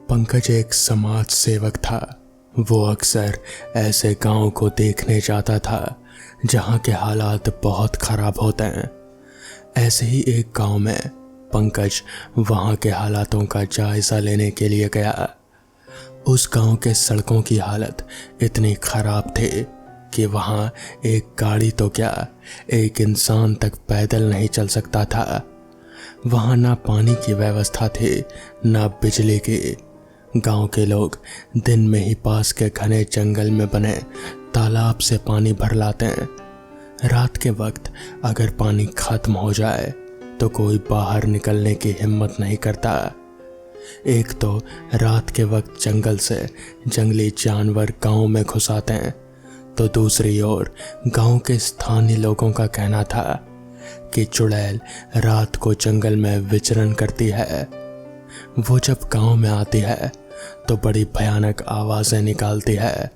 पंकज एक समाज सेवक था। वो अक्सर ऐसे गांव को देखने जाता था जहां के हालात बहुत खराब होते हैं। ऐसे ही एक गांव में पंकज वहां के हालातों का जायजा लेने के लिए गया। उस गांव के सड़कों की हालत इतनी खराब थी कि वहां एक गाड़ी तो क्या, एक इंसान तक पैदल नहीं चल सकता था। वहां ना पानी की व्यवस्था थी, ना बिजली की। गांव के लोग दिन में ही पास के घने जंगल में बने तालाब से पानी भर लाते हैं। रात के वक्त अगर पानी खत्म हो जाए तो कोई बाहर निकलने की हिम्मत नहीं करता। एक तो रात के वक्त जंगल से जंगली जानवर गांव में घुस आते हैं, तो दूसरी ओर गांव के स्थानीय लोगों का कहना था कि चुड़ैल रात को जंगल में विचरण करती है। वो जब गांव में आती है तो बड़ी भयानक आवाजें निकालती है।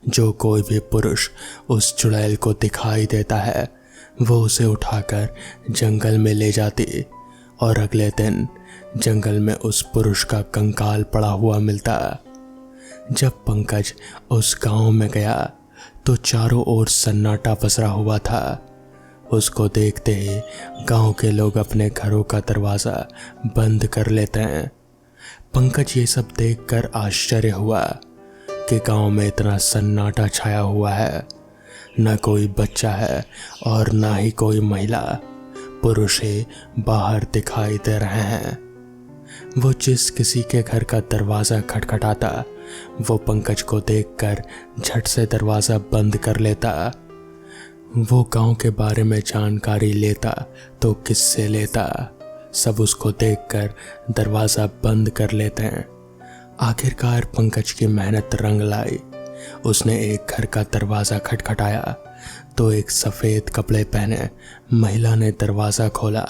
जो कोई भी पुरुष उस चुड़ैल को दिखाई देता है वो उसे उठाकर जंगल में ले जाती और अगले दिन जंगल में उस पुरुष का कंकाल पड़ा हुआ मिलता। जब पंकज उस गांव में गया तो चारों ओर सन्नाटा पसरा हुआ था। उसको देखते ही गांव के लोग अपने घरों का दरवाज़ा बंद कर लेते हैं। पंकज ये सब देखकर आश्चर्य हुआ कि गांव में इतना सन्नाटा छाया हुआ है। न कोई बच्चा है और ना ही कोई महिला, पुरुष ही बाहर दिखाई दे रहे हैं। वो जिस किसी के घर का दरवाज़ा खटखटाता वो पंकज को देखकर झट से दरवाज़ा बंद कर लेता। वो गांव के बारे में जानकारी लेता तो किससे लेता, सब उसको देखकर दरवाज़ा बंद कर लेते हैं। आखिरकार पंकज की मेहनत रंग लाई। उसने एक घर का दरवाज़ा खटखटाया तो एक सफ़ेद कपड़े पहने महिला ने दरवाज़ा खोला।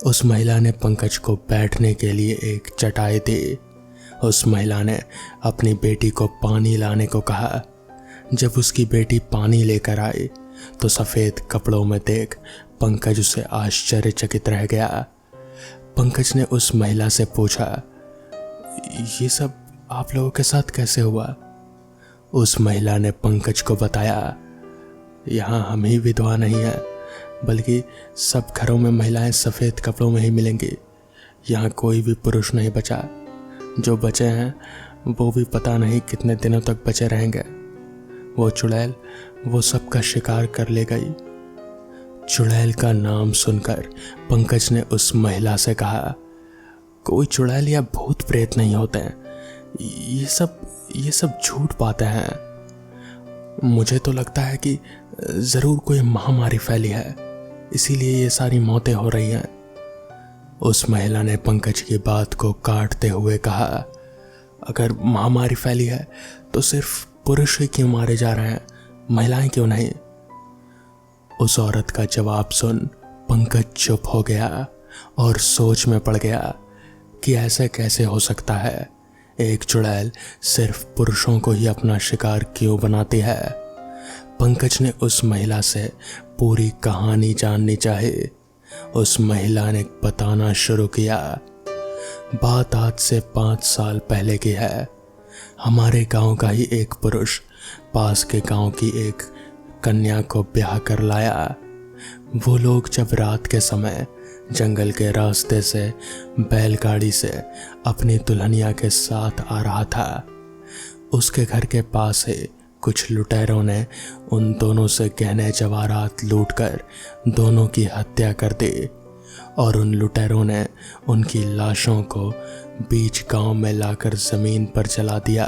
उस महिला ने पंकज को बैठने के लिए एक चटाई दी। उस महिला ने अपनी बेटी को पानी लाने को कहा। जब उसकी बेटी पानी लेकर आई तो सफ़ेद कपड़ों में देख पंकज उसे आश्चर्यचकित रह गया। पंकज ने उस महिला से पूछा, ये सब आप लोगों के साथ कैसे हुआ? उस महिला ने पंकज को बताया, यहाँ हम ही विधवा नहीं हैं, बल्कि सब घरों में महिलाएं सफ़ेद कपड़ों में ही मिलेंगी। यहाँ कोई भी पुरुष नहीं बचा। जो बचे हैं वो भी पता नहीं कितने दिनों तक बचे रहेंगे। वो चुड़ैल वो सबका शिकार कर ले गई। चुड़ैल का नाम सुनकर पंकज ने उस महिला से कहा, कोई चुड़ैल या भूत प्रेत नहीं होते हैं, ये सब झूठ बातें हैं। मुझे तो लगता है कि ज़रूर कोई महामारी फैली है, इसीलिए ये सारी मौतें हो रही हैं। उस महिला ने पंकज की बात को काटते हुए कहा, अगर महामारी फैली है तो सिर्फ पुरुष ही क्यों मारे जा रहे हैं, महिलाएं क्यों नहीं? उस औरत का जवाब सुन पंकज चुप हो गया और सोच में पड़ गया कि ऐसे कैसे हो सकता है। एक चुड़ैल सिर्फ पुरुषों को ही अपना शिकार क्यों बनाती है? पंकज ने उस महिला से पूरी कहानी जाननी चाहिए। उस महिला ने बताना शुरू किया, बात आज से 5 साल पहले की है। हमारे गांव का ही एक पुरुष पास के गांव की एक कन्या को ब्याह कर लाया। वो लोग जब रात के समय जंगल के रास्ते से बैलगाड़ी से अपनी दुल्हनिया के साथ आ रहा था, उसके घर के पास ही कुछ लुटेरों ने उन दोनों से गहने जवाहरात लूटकर दोनों की हत्या कर दी और उन लुटेरों ने उनकी लाशों को बीच गांव में लाकर ज़मीन पर जला दिया।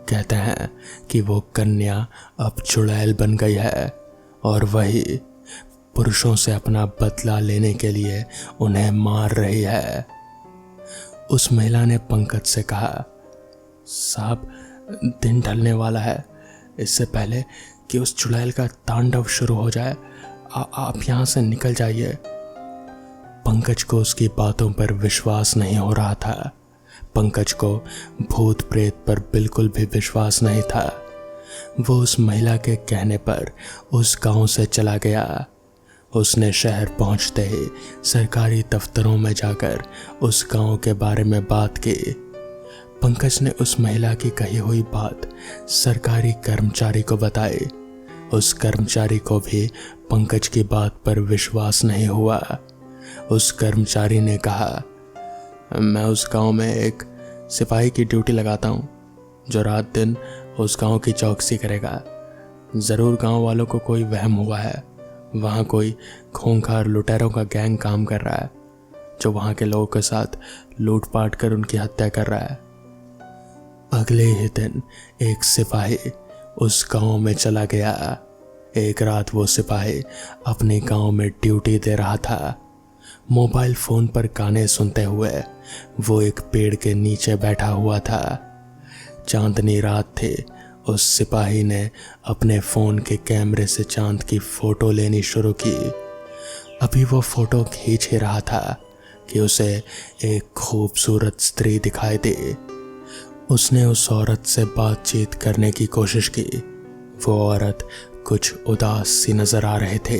कहते हैं कि वो कन्या अब चुड़ैल बन गई है और वही पुरुषों से अपना बदला लेने के लिए उन्हें मार रही है। उस महिला ने पंकज से कहा, साहब दिन ढलने वाला है, इससे पहले कि उस चुड़ैल का तांडव शुरू हो जाए आप यहाँ से निकल जाइए। पंकज को उसकी बातों पर विश्वास नहीं हो रहा था। पंकज को भूत प्रेत पर बिल्कुल भी विश्वास नहीं था। वो उस महिला के कहने पर उस गांव से चला गया। उसने शहर पहुंचते ही सरकारी दफ्तरों में जाकर उस गांव के बारे में बात की। पंकज ने उस महिला की कही हुई बात सरकारी कर्मचारी को बताई। उस कर्मचारी को भी पंकज की बात पर विश्वास नहीं हुआ। उस कर्मचारी ने कहा, मैं उस गांव में एक सिपाही की ड्यूटी लगाता हूं जो रात दिन उस गांव की चौकसी करेगा। ज़रूर गांव वालों को कोई वहम हुआ है, वहां कोई खूंखार लुटेरों का गैंग काम कर रहा है जो वहां के लोगों के साथ लूटपाट कर उनकी हत्या कर रहा है। अगले ही दिन एक सिपाही उस गांव में चला गया। एक रात वो सिपाही अपने गांव में ड्यूटी दे रहा था। मोबाइल फोन पर गाने सुनते हुए वो एक पेड़ के नीचे बैठा हुआ था। चांदनी रात थी। उस सिपाही ने अपने फोन के कैमरे से चांद की फोटो लेनी शुरू की। अभी वो फोटो खींच ही रहा था कि उसे एक खूबसूरत स्त्री दिखाई दी। उसने उस औरत से बातचीत करने की कोशिश की। वो औरत कुछ उदास सी नजर आ रहे थे।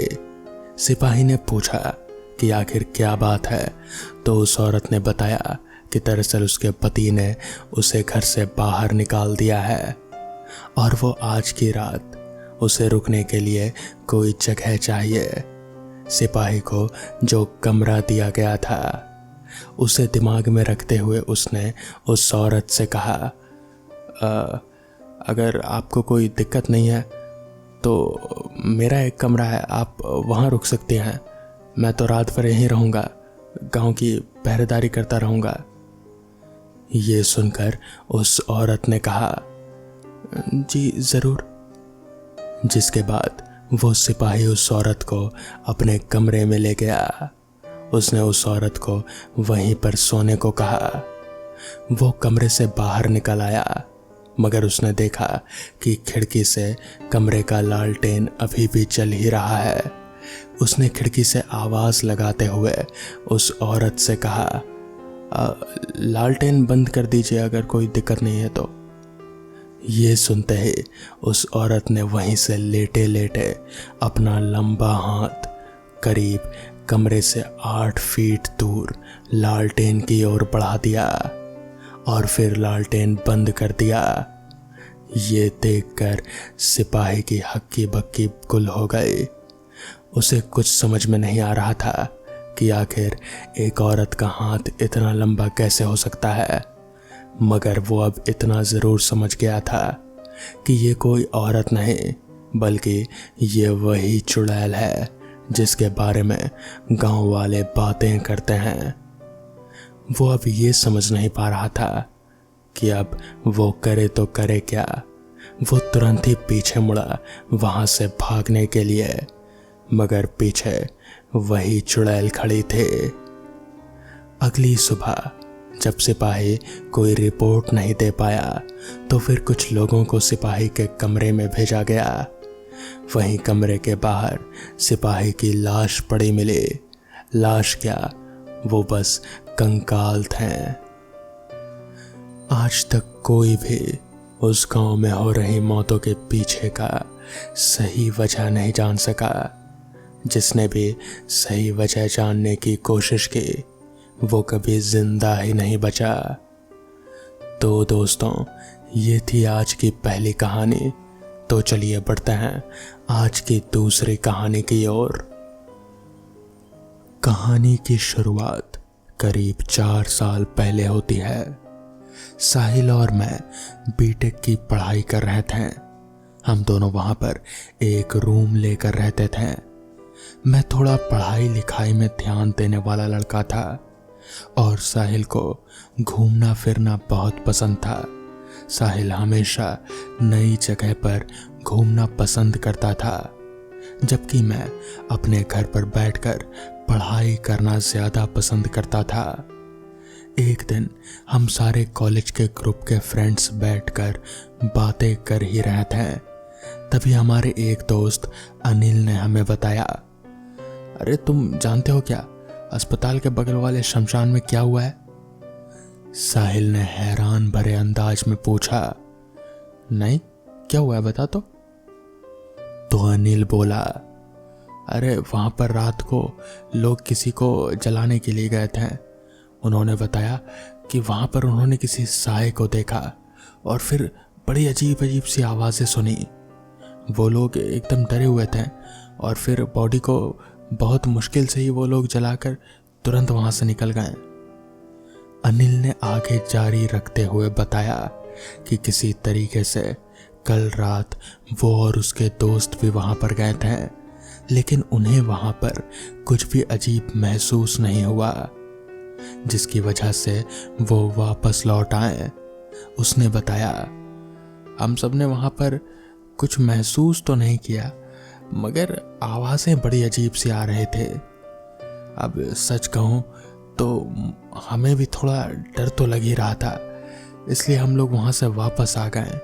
सिपाही ने पूछा कि आखिर क्या बात है, तो उस औरत ने बताया कि दरअसल उसके पति ने उसे घर से बाहर निकाल दिया है और वो आज की रात उसे रुकने के लिए कोई जगह चाहिए। सिपाही को जो कमरा दिया गया था उसे दिमाग में रखते हुए उसने उस औरत से कहा, अगर आपको कोई दिक्कत नहीं है तो मेरा एक कमरा है, आप वहाँ रुक सकते हैं। मैं तो रात भर यहीं रहूँगा, गांव की पहरेदारी करता रहूँगा। ये सुनकर उस औरत ने कहा, जी ज़रूर। जिसके बाद वो सिपाही उस औरत को अपने कमरे में ले गया। उसने उस औरत को वहीं पर सोने को कहा। वो कमरे से बाहर निकल आया, मगर उसने देखा कि खिड़की से कमरे का लालटेन अभी भी जल ही रहा है। उसने खिड़की से आवाज़ लगाते हुए उस औरत से कहा, लालटेन बंद कर दीजिए अगर कोई दिक्कत नहीं है तो। ये सुनते ही उस औरत ने वहीं से लेटे लेटे अपना लंबा हाथ करीब कमरे से 8 फीट दूर लालटेन की ओर बढ़ा दिया और फिर लालटेन बंद कर दिया। ये देखकर सिपाही की हक्की बक्की गुल हो गई। उसे कुछ समझ में नहीं आ रहा था कि आखिर एक औरत का हाथ इतना लंबा कैसे हो सकता है, मगर वो अब इतना ज़रूर समझ गया था कि ये कोई औरत नहीं बल्कि ये वही चुड़ैल है जिसके बारे में गांव वाले बातें करते हैं। वो अब ये समझ नहीं पा रहा था कि अब वो करे तो करे क्या। वो तुरंत ही पीछे मुड़ा वहां से भागने के लिए, मगर पीछे वही चुड़ैल खड़ी थी। अगली सुबह जब सिपाही कोई रिपोर्ट नहीं दे पाया तो फिर कुछ लोगों को सिपाही के कमरे में भेजा गया। वहीं कमरे के बाहर सिपाही की लाश पड़ी मिली। लाश क्या, वो बस कंकाल थे। आज तक कोई भी उस गांव में हो रही मौतों के पीछे का सही वजह नहीं जान सका। जिसने भी सही वजह जानने की कोशिश की वो कभी जिंदा ही नहीं बचा। तो दोस्तों, ये थी आज की पहली कहानी। तो चलिए बढ़ते हैं आज की दूसरी कहानी की ओर। कहानी की शुरुआत करीब 4 साल पहले होती है। साहिल और मैं बीटेक की पढ़ाई कर रहे थे। हम दोनों वहां पर एक रूम लेकर रहते थे। मैं थोड़ा पढ़ाई लिखाई में ध्यान देने वाला लड़का था और साहिल को घूमना फिरना बहुत पसंद था। साहिल हमेशा नई जगह पर घूमना पसंद करता था, जबकि मैं अपने घर पर बैठकर पढ़ाई करना ज़्यादा पसंद करता था। एक दिन हम सारे कॉलेज के ग्रुप के फ्रेंड्स बैठकर बातें कर ही रहे थे। तभी हमारे एक दोस्त अनिल ने हमें बताया, अरे तुम जानते हो क्या, अस्पताल के बगल वाले शमशान में क्या हुआ है? साहिल ने हैरान भरे अंदाज में पूछा, नहीं क्या हुआ है बता तो अनिल बोला, अरे वहां पर रात को लोग किसी को जलाने के लिए गए थे। उन्होंने बताया कि वहां पर उन्होंने किसी साए को देखा और फिर बड़ी अजीब अजीब सी आवाज़ें सुनी। वो लोग एकदम डरे हुए थे और फिर बॉडी को बहुत मुश्किल से ही वो लोग जलाकर तुरंत वहां से निकल गए। अनिल ने आगे जारी रखते हुए बताया कि किसी तरीके से कल रात वो और उसके दोस्त भी वहां पर गए थे, लेकिन उन्हें वहां पर कुछ भी अजीब महसूस नहीं हुआ, जिसकी वजह से वो वापस लौट आए। उसने बताया, हम सब ने वहां पर कुछ महसूस तो नहीं किया, मगर आवाज़ें बड़ी अजीब सी आ रहे थे। अब सच कहूं तो हमें भी थोड़ा डर तो लग ही रहा था, इसलिए हम लोग वहां से वापस आ गए।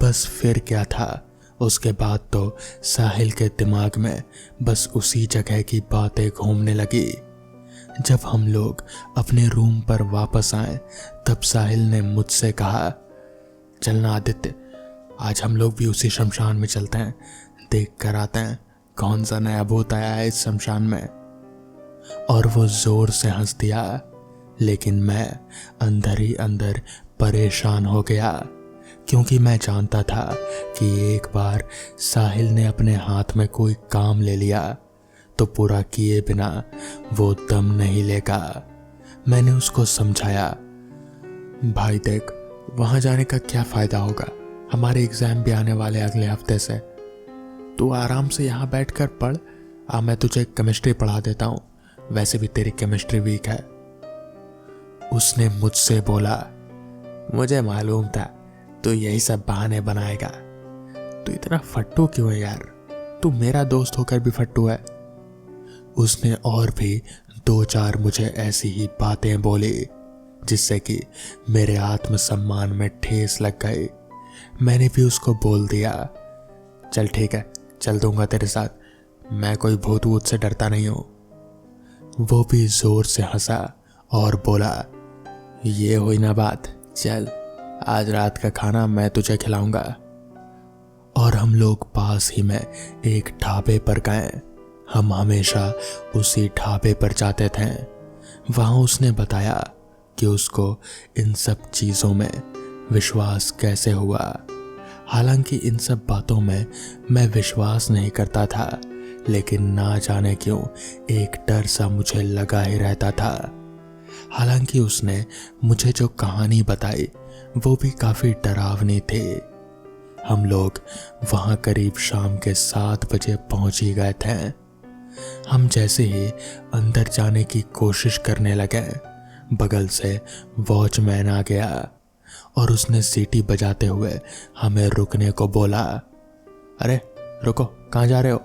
बस फिर क्या था, उसके बाद तो साहिल के दिमाग में बस उसी जगह की बातें घूमने लगी। जब हम लोग अपने रूम पर वापस आए तब साहिल ने मुझसे कहा, चलना आदित्य, आज हम लोग भी उसी शमशान में चलते हैं, देख कर आते हैं कौन सा नया भूत आया है इस शमशान में। और वो जोर से हंस दिया, लेकिन मैं अंदर ही अंदर परेशान हो गया, क्योंकि मैं जानता था कि एक बार साहिल ने अपने हाथ में कोई काम ले लिया तो पूरा किए बिना वो दम नहीं लेगा। मैंने उसको समझाया, भाई देख, वहां जाने का क्या फायदा होगा, हमारे एग्जाम भी आने वाले अगले हफ्ते से। तू आराम से यहाँ बैठकर पढ़, मैं तुझे केमिस्ट्री पढ़ा देता हूँ, वैसे भी तेरी केमिस्ट्री वीक है। उसने मुझसे बोला, मुझे मालूम था तू यही सब बहाने बनाएगा, तू इतना फट्टू क्यों है यार, तू मेरा दोस्त होकर भी फट्टू है। उसने और भी 2-4 मुझे ऐसी ही बातें बोली जिससे कि मेरे आत्मसम्मान में ठेस लग गई। मैंने भी उसको बोल दिया, चल ठीक है, चल दूंगा तेरे साथ, मैं कोई भूत वूत से डरता नहीं हूं। वो भी जोर से हंसा और बोला, ये हुई ना बात, चल आज रात का खाना मैं तुझे खिलाऊंगा। और हम लोग पास ही में एक ढाबे पर गए। हम हमेशा उसी ढाबे पर जाते थे। वहां उसने बताया कि उसको इन सब चीज़ों में विश्वास कैसे हुआ। हालांकि इन सब बातों में मैं विश्वास नहीं करता था, लेकिन ना जाने क्यों एक डर सा मुझे लगा ही रहता था। हालांकि उसने मुझे जो कहानी बताई वो भी काफ़ी डरावनी थी। हम लोग वहाँ करीब शाम के 7 बजे पहुँच ही गए थे। हम जैसे ही अंदर जाने की कोशिश करने लगे, बगल से वॉचमैन आ गया और उसने सीटी बजाते हुए हमें रुकने को बोला। अरे रुको, कहाँ जा रहे हो?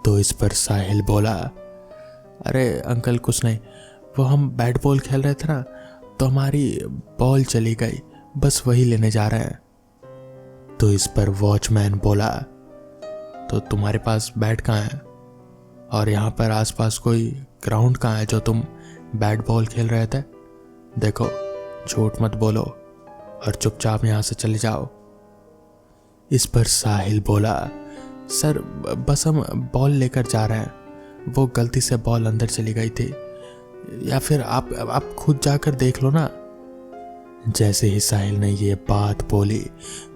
तो इस पर साहिल बोला, अरे अंकल कुछ नहीं, वो हम बैट बॉल खेल रहे थे ना, तो हमारी बॉल चली गई, बस वही लेने जा रहे हैं। तो इस पर वॉचमैन बोला, तो तुम्हारे पास बैट कहाँ है? और यहाँ पर आसपास कोई ग्राउंड कहाँ है जो तुम बैट बॉल खेल रहे थे? देखो, झूठ मत बोलो और चुपचाप यहाँ से चले जाओ। इस पर साहिल बोला, सर बस हम बॉल लेकर जा रहे हैं, वो गलती से बॉल अंदर चली गई थी, या फिर आप खुद जाकर देख लो ना। जैसे ही साहिल ने ये बात बोली,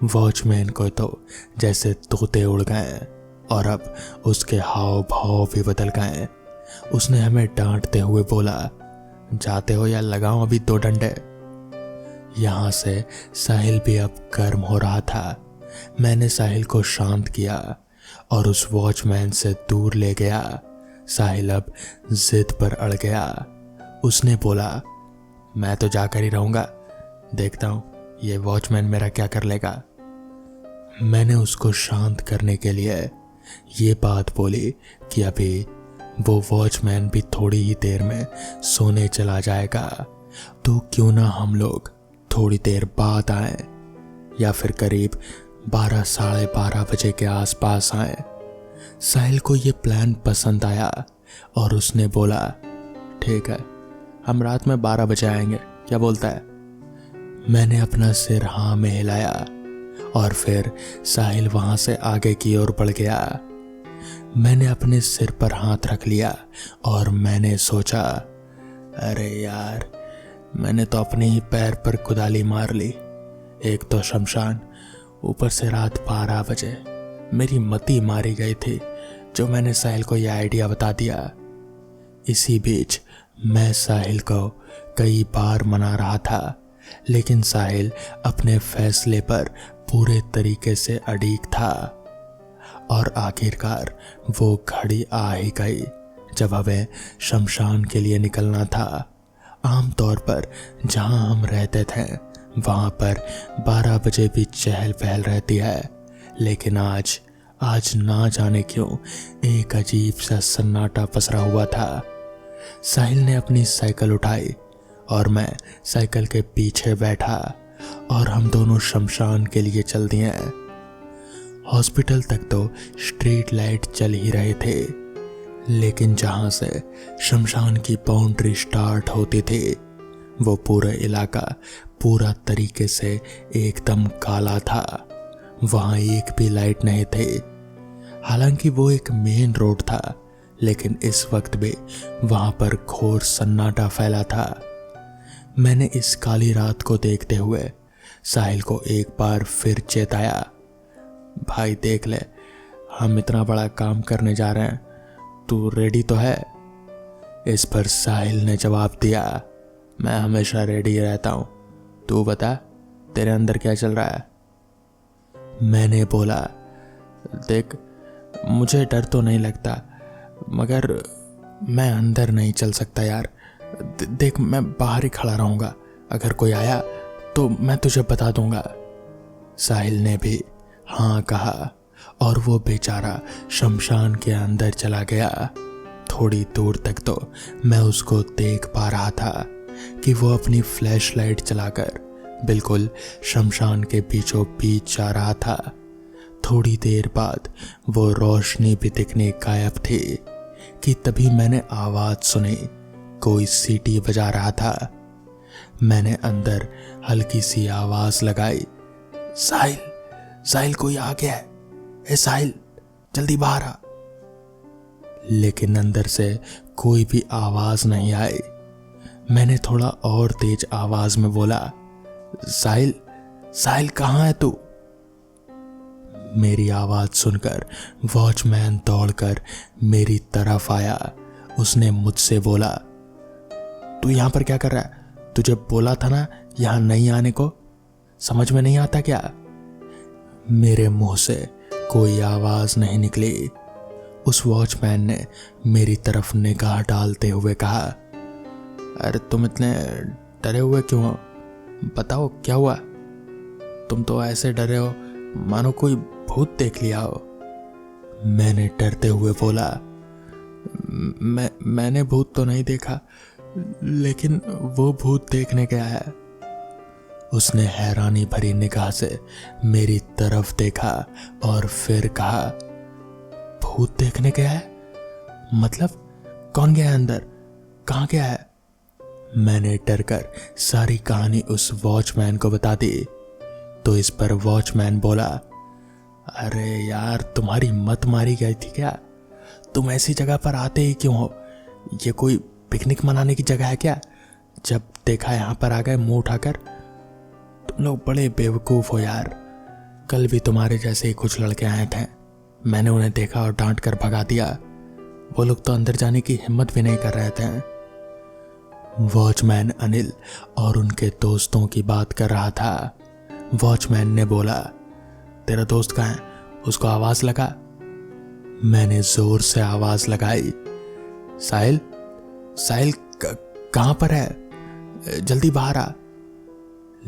वॉचमैन को तो जैसे तोते उड़ गए और अब उसके हाव भाव भी बदल गए। उसने हमें डांटते हुए बोला, जाते हो या लगाओ अभी 2 डंडे। यहाँ से साहिल भी अब गर्म हो रहा था। मैंने साहिल को शांत किया और उस वॉचमैन से दूर ले गया। साहिल अब जिद पर अड़ गया। उसने बोला, मैं तो जाकर ही रहूंगा, देखता हूं ये वॉचमैन मेरा क्या कर लेगा। मैंने उसको शांत करने के लिए ये बात बोली कि अभी वो वॉचमैन भी थोड़ी ही देर में सोने चला जाएगा, तो क्यों ना हम लोग थोड़ी देर बाद आए, या फिर करीब 12 साढ़े 12 बजे के आसपास आए। साहिल को ये प्लान पसंद आया और उसने बोला, ठीक है, हम रात में 12 बजे आएंगे, क्या बोलता है? मैंने अपना सिर हाँ में हिलाया और फिर साहिल वहां से आगे की ओर बढ़ गया। मैंने अपने सिर पर हाथ रख लिया और मैंने सोचा, अरे यार, मैंने तो अपने ही पैर पर कुदाली मार ली। एक तो शमशान, ऊपर से रात 12 बजे। मेरी मती मारी गई थी जो मैंने साहिल को यह आइडिया बता दिया। इसी बीच मैं साहिल को कई बार मना रहा था, लेकिन साहिल अपने फैसले पर पूरे तरीके से अड़िग था। और आखिरकार वो घड़ी आ ही गई जब हमें शमशान के लिए निकलना था। आमतौर पर जहां हम रहते थे वहां पर 12 बजे भी चहल पहल रहती है, लेकिन आज ना जाने क्यों एक अजीब सा सन्नाटा पसरा हुआ था। साहिल ने अपनी साइकिल उठाई और मैं साइकिल के पीछे बैठा और हम दोनों शमशान के लिए चल दिए। हॉस्पिटल तक तो स्ट्रीट लाइट चल ही रहे थे, लेकिन जहां से शमशान की बाउंड्री स्टार्ट होती थी वो पूरा इलाका पूरा तरीके से एकदम काला था। वहां एक भी लाइट नहीं थी। हालांकि वो एक मेन रोड था, लेकिन इस वक्त भी वहां पर घोर सन्नाटा फैला था। मैंने इस काली रात को देखते हुए साहिल को एक बार फिर चेताया, भाई देख ले, हम इतना बड़ा काम करने जा रहे हैं, तू रेडी तो है? इस पर साहिल ने जवाब दिया, मैं हमेशा रेडी रहता हूं, तू बता तेरे अंदर क्या चल रहा है? मैंने बोला, देख मुझे डर तो नहीं लगता, मगर मैं अंदर नहीं चल सकता यार। देख मैं बाहर ही खड़ा रहूंगा, अगर कोई आया तो मैं तुझे बता दूंगा। साहिल ने भी हाँ कहा और वो बेचारा शमशान के अंदर चला गया। थोड़ी दूर तक तो मैं उसको देख पा रहा था कि वो अपनी फ्लैश लाइट चलाकर बिल्कुल शमशान के बीचों बीच जा रहा था। थोड़ी देर बाद वो रोशनी भी दिखने गायब थी कि तभी मैंने आवाज सुनी, कोई सीटी बजा रहा था। मैंने अंदर हल्की सी आवाज लगाई, साहिल कोई आ गया है, ए साहिल जल्दी बाहर आ। लेकिन अंदर से कोई भी आवाज नहीं आई। मैंने थोड़ा और तेज आवाज में बोला, साहिल कहाँ है तू? मेरी आवाज सुनकर वॉचमैन दौड़कर मेरी तरफ आया। उसने मुझसे बोला, तू यहां पर क्या कर रहा है? तुझे बोला था ना यहां नहीं आने को, समझ में नहीं आता क्या? मेरे मुंह से कोई आवाज नहीं निकली। उस वॉचमैन ने मेरी तरफ निगाह डालते हुए कहा, अरे तुम इतने डरे हुए क्यों हो? बताओ क्या हुआ? तुम तो ऐसे डरे हो मानो कोई भूत देख लिया हो। मैंने डरते हुए बोला, मैंने भूत तो नहीं देखा, लेकिन वो भूत देखने गया है। उसने हैरानी भरी निगाह से मेरी तरफ देखा और फिर कहा, भूत देखने गया है? मतलब कौन गया है अंदर? कहाँ गया है? मैंने डरकर सारी कहानी उस वॉचमैन को बता दी। तो इस पर वॉचमैन बोला, अरे यार तुम्हारी मत मारी गई थी क्या? तुम ऐसी जगह पर आते ही क्यों हो? ये कोई पिकनिक मनाने की जगह है क्या? जब देखा यहां पर आ गए मुंह उठाकर। तुम लोग बड़े बेवकूफ हो यार। कल भी तुम्हारे जैसे ही कुछ लड़के आए थे, मैंने उन्हें देखा और डांट कर भगा दिया। वो लोग तो अंदर जाने की हिम्मत भी नहीं कर रहे थे। वॉचमैन अनिल और उनके दोस्तों की बात कर रहा था। वॉचमैन ने बोला, तेरा दोस्त कहाँ है? उसको आवाज लगा। मैंने जोर से आवाज लगाई, साहिल कहां पर है? जल्दी बाहर आ।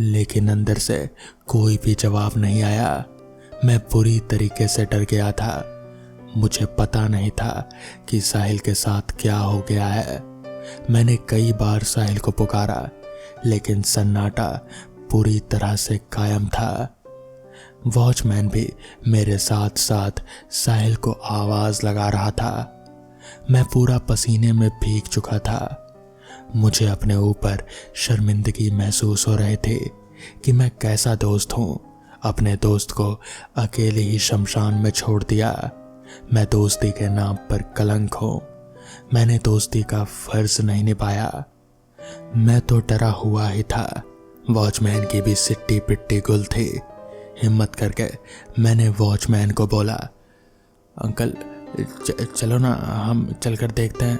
लेकिन अंदर से कोई भी जवाब नहीं आया। मैं पूरी तरीके से डर गया था। मुझे पता नहीं था कि साहिल के साथ क्या हो गया है। मैंने कई बार साहिल को पुकारा, लेकिन सन्नाटा पूरी तरह से कायम था। वॉचमैन भी मेरे साथ साथ साहिल को आवाज लगा रहा था। मैं पूरा पसीने में भीग चुका था। मुझे अपने ऊपर शर्मिंदगी महसूस हो रहे थे कि मैं कैसा दोस्त हूं। अपने दोस्त को अकेले ही शमशान में छोड़ दिया। मैं दोस्ती के नाम पर कलंक हूं। मैंने दोस्ती का फर्ज नहीं निभाया। मैं तो डरा हुआ ही था। वॉचमैन की भी सिट्टी पिट्टी गुल थी। हिम्मत करके मैंने वॉचमैन को बोला, अंकल चलो ना, हम चलकर देखते हैं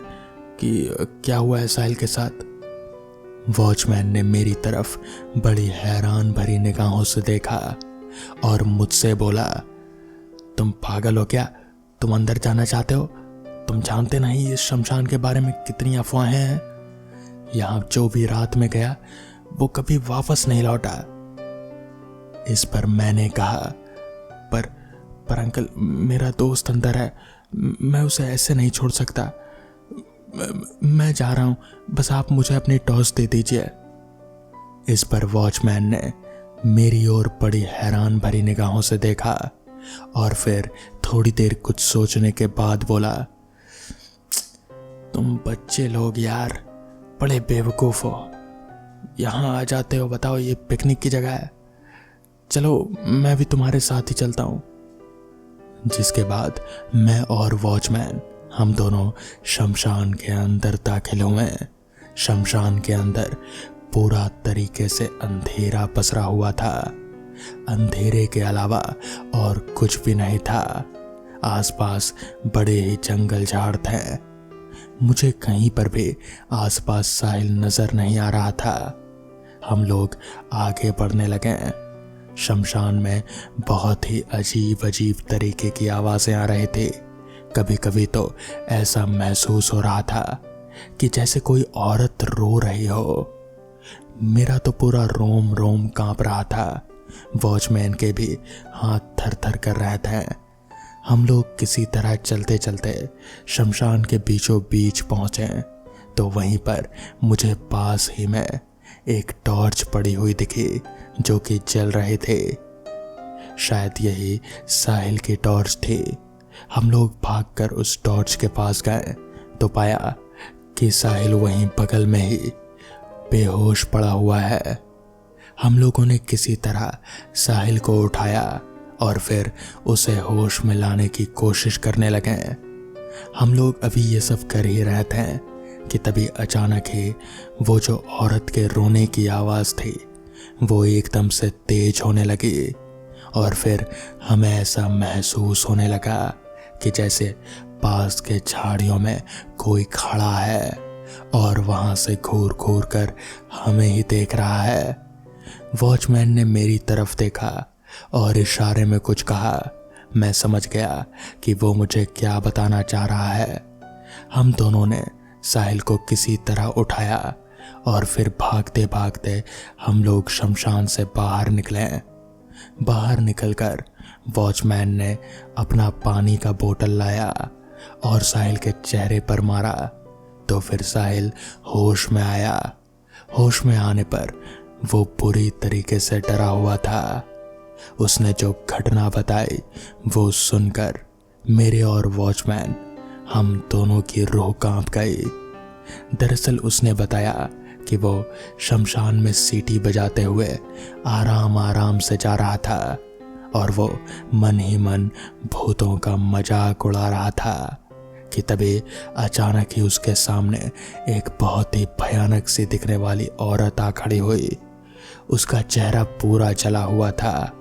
कि क्या हुआ है साहिल के साथ। वॉचमैन ने मेरी तरफ बड़ी हैरान भरी निगाहों से देखा और मुझसे बोला, तुम पागल हो क्या? तुम अंदर जाना चाहते हो? तुम जानते नहीं इस शमशान के बारे में कितनी अफवाहें हैं। यहाँ जो भी रात में गया वो कभी वापस नहीं लौटा। इस पर मैंने कहा, पर अंकल, मेरा दोस्त अंदर है, मैं उसे ऐसे नहीं छोड़ सकता। मैं जा रहा हूं, बस आप मुझे अपनी टॉर्च दे दीजिए। इस पर वॉचमैन ने मेरी ओर बड़ी हैरान भरी निगाहों से देखा और फिर थोड़ी देर कुछ सोचने के बाद बोला, तुम बच्चे लोग यार बड़े बेवकूफ हो। यहाँ आ जाते हो, बताओ ये पिकनिक की जगह है। चलो मैं भी तुम्हारे साथ ही चलता हूँ। जिसके बाद मैं और वॉचमैन हम दोनों शमशान के अंदर दाखिल हुए। शमशान के अंदर पूरा तरीके से अंधेरा पसरा हुआ था। अंधेरे के अलावा और कुछ भी नहीं था। आसपास बड़े ही जंगल झाड़ थे। मुझे कहीं पर भी आसपास साहिल नजर नहीं आ रहा था। हम लोग आगे बढ़ने लगे। शमशान में बहुत ही अजीब अजीब तरीके की आवाजें आ रही थी। कभी कभी तो ऐसा महसूस हो रहा था कि जैसे कोई औरत रो रही हो। मेरा तो पूरा रोम रोम कांप रहा था। वॉचमैन के भी हाथ थर थर कर रहे थे। हम लोग किसी तरह चलते चलते शमशान के बीचों बीच पहुंचे तो वहीं पर मुझे पास ही में एक टॉर्च पड़ी हुई दिखी जो कि जल रही थी। शायद यही साहिल की टॉर्च थी। हम लोग भागकर उस टॉर्च के पास गए तो पाया कि साहिल वहीं बगल में ही बेहोश पड़ा हुआ है। हम लोगों ने किसी तरह साहिल को उठाया और फिर उसे होश में लाने की कोशिश करने लगे। हम लोग अभी ये सब कर ही रहे थे कि तभी अचानक ही वो जो औरत के रोने की आवाज़ थी वो एकदम से तेज होने लगी और फिर हमें ऐसा महसूस होने लगा कि जैसे पास के झाड़ियों में कोई खड़ा है और वहां से घूर घूर कर हमें ही देख रहा है। वॉचमैन ने मेरी तरफ देखा और इशारे में कुछ कहा। मैं समझ गया कि वो मुझे क्या बताना चाह रहा है। हम दोनों ने साहिल को किसी तरह उठाया और फिर भागते भागते हम लोग शमशान से बाहर निकले। बाहर निकलकर वॉचमैन ने अपना पानी का बोतल लाया और साहिल के चेहरे पर मारा तो फिर साहिल होश में आया। होश में आने पर वो बुरी तरीके से डरा हुआ था। उसने जो घटना बताई वो सुनकर मेरे और वॉचमैन हम दोनों की रूह कांप गई। दरअसल उसने बताया कि वो शमशान में सीटी बजाते हुए आराम आराम से जा रहा था और वो मन ही मन भूतों का मजाक उड़ा रहा था कि तभी अचानक ही उसके सामने एक बहुत ही भयानक सी दिखने वाली औरत आ खड़ी हुई। उसका चेहरा पूरा जला हुआ था।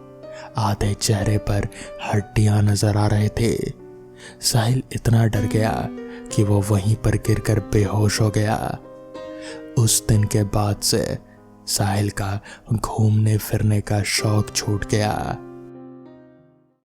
आधे चेहरे पर हड्डियां नजर आ रहे थे। साहिल इतना डर गया कि वो वहीं पर गिरकर बेहोश हो गया। उस दिन के बाद से साहिल का घूमने फिरने का शौक छूट गया।